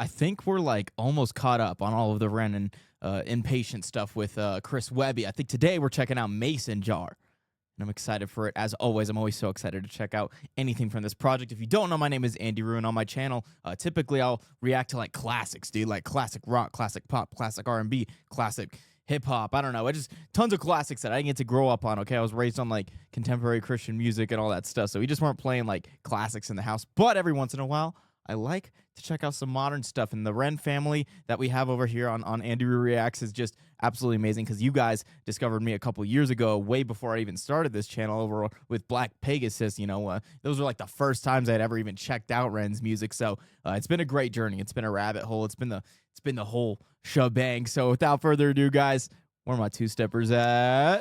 I think we're like almost caught up on all of the Ren and Inpatient stuff with Chris Webby. I think today we're checking out Mason Jar. And I'm excited for it. As always, I'm always so excited to check out anything from this project. If you don't know, my name is itsandiroo, and on my channel, typically I'll react to like classics, dude, like classic rock, classic pop, classic R&B, classic hip-hop. I don't know. It's just tons of classics that I didn't get to grow up on, okay? I was raised on like contemporary Christian music and all that stuff, so we just weren't playing like classics in the house. But every once in a while, I like to check out some modern stuff, and the Ren family that we have over here on Andiroo Reacts is just absolutely amazing, because you guys discovered me a couple years ago, way before I even started this channel, over with Black Pegasus. You know, those were like the first times I'd ever even checked out Ren's music. So it's been a great journey. It's been a rabbit hole. It's been the whole shebang. So without further ado, guys, where are my two-steppers at?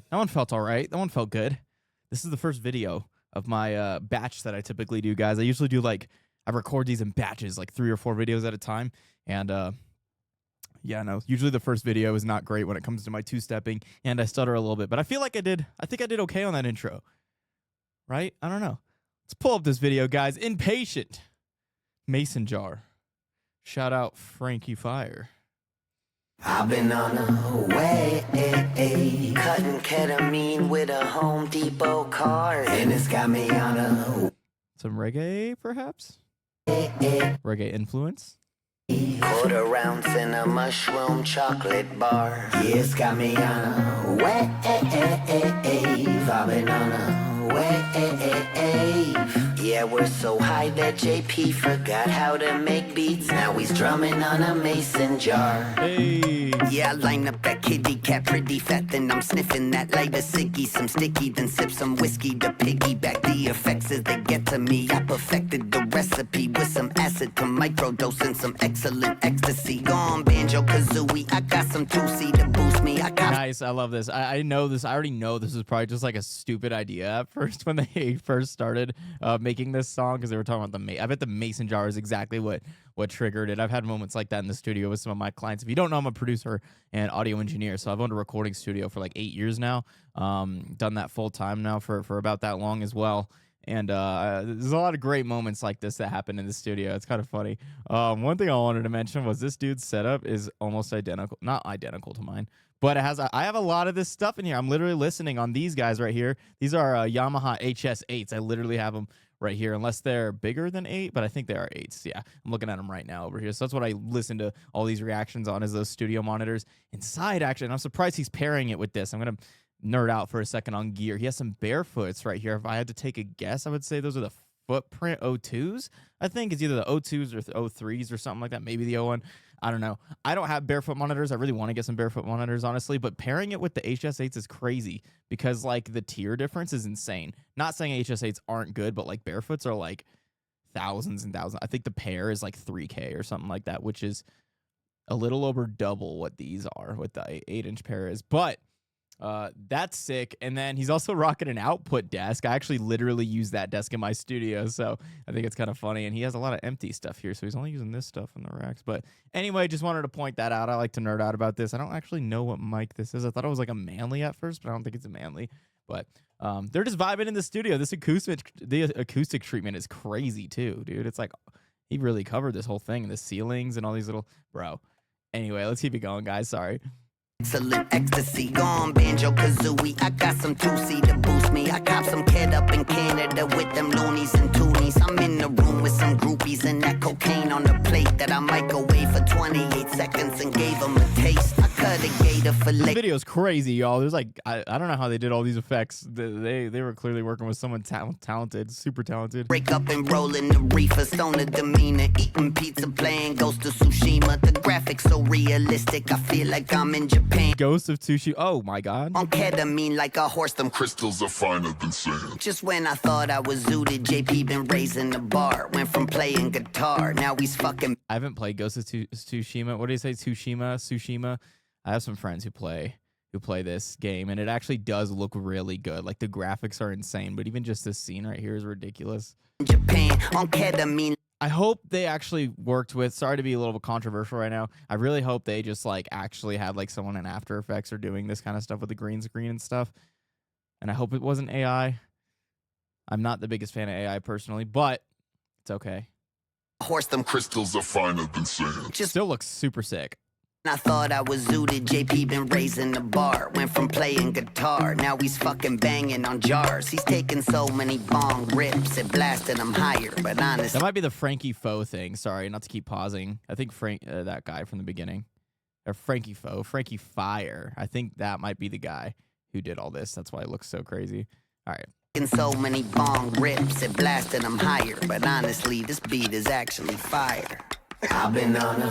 That one felt all right. That one felt good. This is the first video of my batch that I typically do, guys. I usually do I record these in batches, like 3 or 4 videos at a time. And yeah, no, usually the first video is not great when it comes to my two-stepping, and I stutter a little bit. But I feel like I think I did okay on that intro. Right? I don't know. Let's pull up this video, guys. Inpatient. Mason Jar. Shout out Frankie Fire. I've been on a way, cutting ketamine with a Home Depot card, and it's got me on a some reggae, perhaps? Reggae influence? quarter ounce in a mushroom chocolate bar. Yeah, it's got me on a wave. I've been on a wave. Yeah, we're so high that JP forgot how to make beats. Now he's drumming on a mason jar. Hey. Yeah, I line up that kitty cat pretty fat, then I'm sniffing that lighter ciggy, some sticky, then sip some whiskey to piggyback the effects as they get to me. I perfected the recipe with some acid to microdose and some excellent ecstasy. Gone banjo kazooie, I got some 2C to boost me. I got nice, I love this. I know this. I already know this is probably just like a stupid idea at first when they first started making this song, because they were talking about I bet the mason jar is exactly what triggered it. I've had moments like that in the studio with some of my clients. If you don't know, I'm a producer and audio engineer, so I've owned a recording studio for like 8 years now. Done that full time now for about that long as well. And there's a lot of great moments like this that happen in the studio. It's kind of funny. One thing I wanted to mention was this dude's setup is almost identical, not identical to mine, but I have a lot of this stuff in here. I'm literally listening on these guys right here. These are Yamaha HS8s. I literally have them right here, unless they're bigger than 8, but I think they are 8s. Yeah, I'm looking at them right now over here. So that's what I listen to all these reactions on, is those studio monitors. Inside, actually, and I'm surprised he's pairing it with this. I'm going to nerd out for a second on gear. He has some barefoots right here. If I had to take a guess, I would say those are the Footprint O2s. I think it's either the O2s or the O3s or something like that. Maybe the O1. I don't know. I don't have barefoot monitors. I really want to get some barefoot monitors, honestly, but pairing it with the HS8s is crazy, because like the tier difference is insane. Not saying HS8s aren't good, but like barefoots are like thousands and thousands. I think the pair is like 3K or something like that, which is a little over double what these are, what the 8-inch pair is. But that's sick. And then he's also rocking an output desk. I actually literally use that desk in my studio, so I think it's kind of funny. And he has a lot of empty stuff here, so he's only using this stuff in the racks. But anyway, just wanted to point that out. I like to nerd out about this. I don't actually know what mic this is. I thought it was like a Manly at first, but I don't think it's a Manly. But they're just vibing in the studio. The acoustic treatment is crazy too, dude. It's like he really covered this whole thing, the ceilings and all these little Anyway, let's keep it going, guys. Sorry. excellent ecstasy, gone banjo kazooie. I got some 2C to boost me. I cop some kid up in Canada with them loonies and toonies. I'm in the room with some groupies and that cocaine on the plate that I microwave for 28 seconds and gave them a taste. I cut a gator fillet. This video's crazy, y'all. There's like I don't know how they did all these effects. They were clearly working with someone talented, super talented. Break up and roll in the reefer, stoner demeanor, eating pizza, playing Ghost of Tsushima. The graphics so realistic, I feel like I'm in Japan. Ghost of Tsushima. Oh my god. On ketamine like a horse, them crystals are finer than sand. just when I thought I was zooted, JP been raising the bar. Went from playing guitar, now he's fucking. I haven't played Ghost of Tsushima. What do you say? Tsushima. I have some friends who play this game, and it actually does look really good. Like the graphics are insane, but even just this scene right here is ridiculous. Japan on ketamine. I hope they actually worked with, sorry to be a little bit controversial right now. I really hope they just like actually had like someone in After Effects or doing this kind of stuff with the green screen and stuff. And I hope it wasn't AI. I'm not the biggest fan of AI personally, but it's okay. Horse them Crystals are finer than sand. just. Still looks super sick. I thought I was zooted, JP been raising the bar. Went from playing guitar, now he's fucking banging on jars. He's taking so many bong rips and blasting them higher. But honestly, That might be the Frankie Foe thing. Sorry, not to keep pausing. I think that guy from the beginning. Or Frankie Foe, Frankie Fire. I think that might be the guy who did all this. That's why it looks so crazy. All right. taking so many bong rips and blasting them higher. But honestly, this beat is actually fire. I've been on a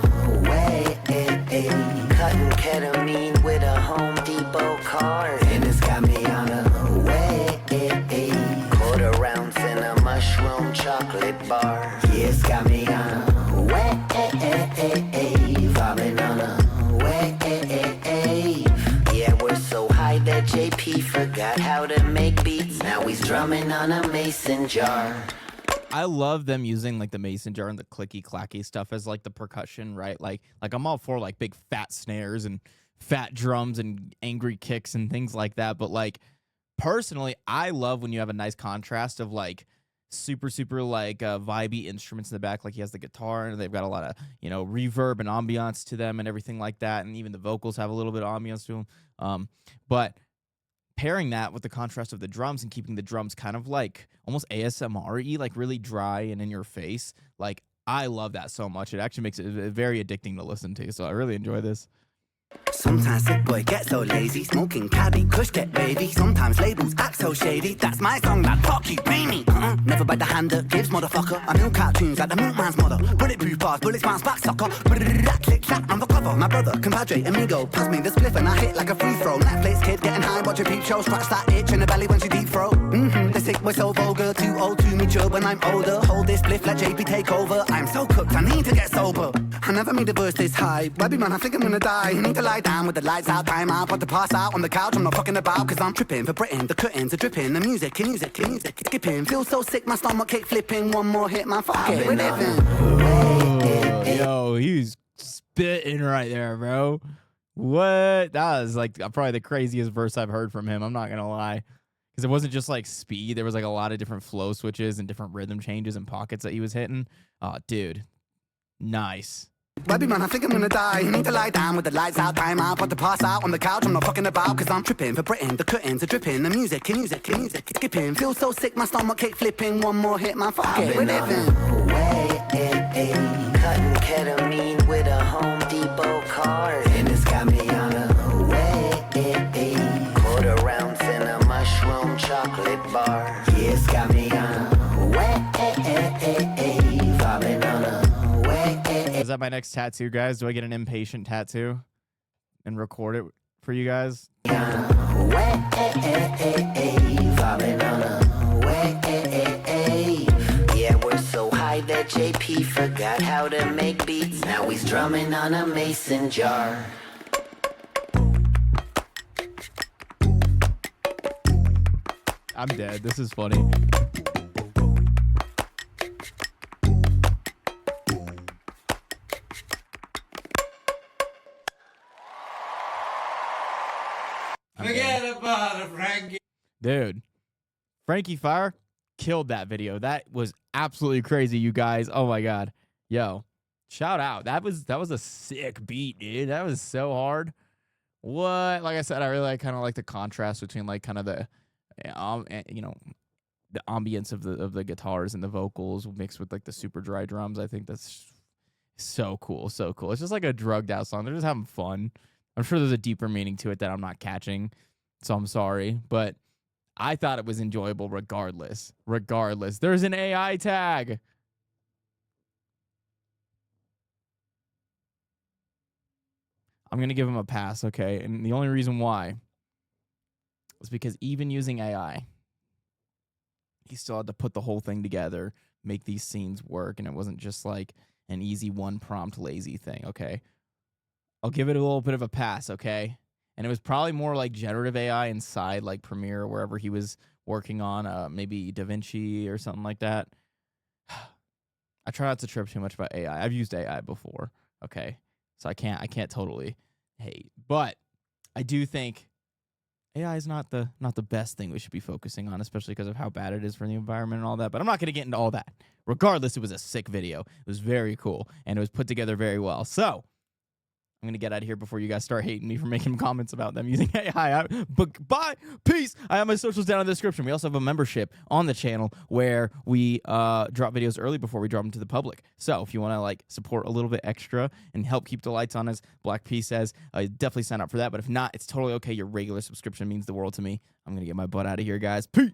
way, cutting ketamine with a Home Depot card, and it's got me on a way, quarter ounce in a mushroom chocolate bar. Yeah, it's got me on a way, I've been on a way. Yeah, we're so high that JP forgot how to make beats. Now he's drumming on a mason jar. I love them using like the mason jar and the clicky clacky stuff as like the percussion, right? Like I'm all for like big fat snares and fat drums and angry kicks and things like that. But like personally, I love when you have a nice contrast of like super like vibey instruments in the back. Like he has the guitar and they've got a lot of, you know, reverb and ambiance to them and everything like that. And even the vocals have a little bit of ambiance to them. But pairing that with the contrast of the drums and keeping the drums kind of like almost ASMR-y, like really dry and in your face. Like, I love that so much. It actually makes it very addicting to listen to. So I really enjoy this. Sometimes sick boy gets so lazy, smoking caddy, kush get wavy. Sometimes labels act so shady. That's my song, like fuck you, pay me. Never bite the hand that gives, motherfucker. I milk cartoons like the milkman's mother. Bulletproof bars, bullets bounce back, sucker. Click clack, I'm the cover. My brother, compadre, amigo. Pass me the spliff and I hit like a free throw. Netflix kid getting high, watch a peep show. Scratch that itch in the belly when she deep throat. The sick boy so vulgar, too old to mature. When I'm older, hold this spliff, let JP take over. I'm so cooked, I need to get sober. I never made a verse this high. Webby man, I think I'm gonna die. I need to lie down with the lights out, time out, but to pass out on the couch. I'm not fucking about, cause I'm tripping for Britain. The curtains are dripping, the music, skipping. Feel so sick, my stomach kick flipping. One more hit, man, fuck it, we're living. Yo, he's spitting right there, bro. What? That was like probably the craziest verse I've heard from him. I'm not gonna lie. Because it wasn't just like speed. There was like a lot of different flow switches and different rhythm changes and pockets that he was hitting. Oh, dude. Nice. Webby man, I think I'm gonna die. I need to lie down with the lights out, time out, but to pass out on the couch. I'm not fucking about, cause I'm tripping for Britain. The curtains are dripping, the music, skipping. Feel so sick, my stomach kick flipping. One more hit, man, fuck it, we're living. Cutting ketamine with a Home Depot card, and it's got me on a way. Quarter ounce in a mushroom chocolate bar. Yeah, it's got me on a way. I've been on a way. Is that my next tattoo, guys? Do I get an Impatient tattoo and record it for you guys? Yeah, we're so high that JP forgot how to make beats. Now he's drumming on a mason jar. I'm dead. This is funny. Forget about it, Frankie. Dude, Frankie Fire killed that video. That was absolutely crazy, you guys. Oh my god. Yo, shout out. That was a sick beat, dude. That was so hard. What? Like I said, I really kind of like the contrast between like kind of the you know, the ambience of the guitars and the vocals mixed with like the super dry drums. I think that's so cool. So cool. It's just like a drugged out song. They're just having fun. I'm sure there's a deeper meaning to it that I'm not catching, so I'm sorry. But I thought it was enjoyable regardless. There's an AI tag. I'm going to give him a pass, okay? And the only reason why is because even using AI, he still had to put the whole thing together, make these scenes work, and it wasn't just like an easy one prompt lazy thing, okay? I'll give it a little bit of a pass, okay? And it was probably more like generative AI inside like Premiere or wherever he was working on, maybe DaVinci or something like that. I try not to trip too much about AI. I've used AI before. Okay. So I can't totally hate. But I do think AI is not the best thing we should be focusing on, especially because of how bad it is for the environment and all that. But I'm not going to get into all that. Regardless, it was a sick video. It was very cool, and it was put together very well. So I'm going to get out of here before you guys start hating me for making comments about them using AI. But bye. Peace. I have my socials down in the description. We also have a membership on the channel where we drop videos early before we drop them to the public. So if you want to like support a little bit extra and help keep the lights on, as Black P says, definitely sign up for that. But if not, it's totally okay. Your regular subscription means the world to me. I'm going to get my butt out of here, guys. Peace.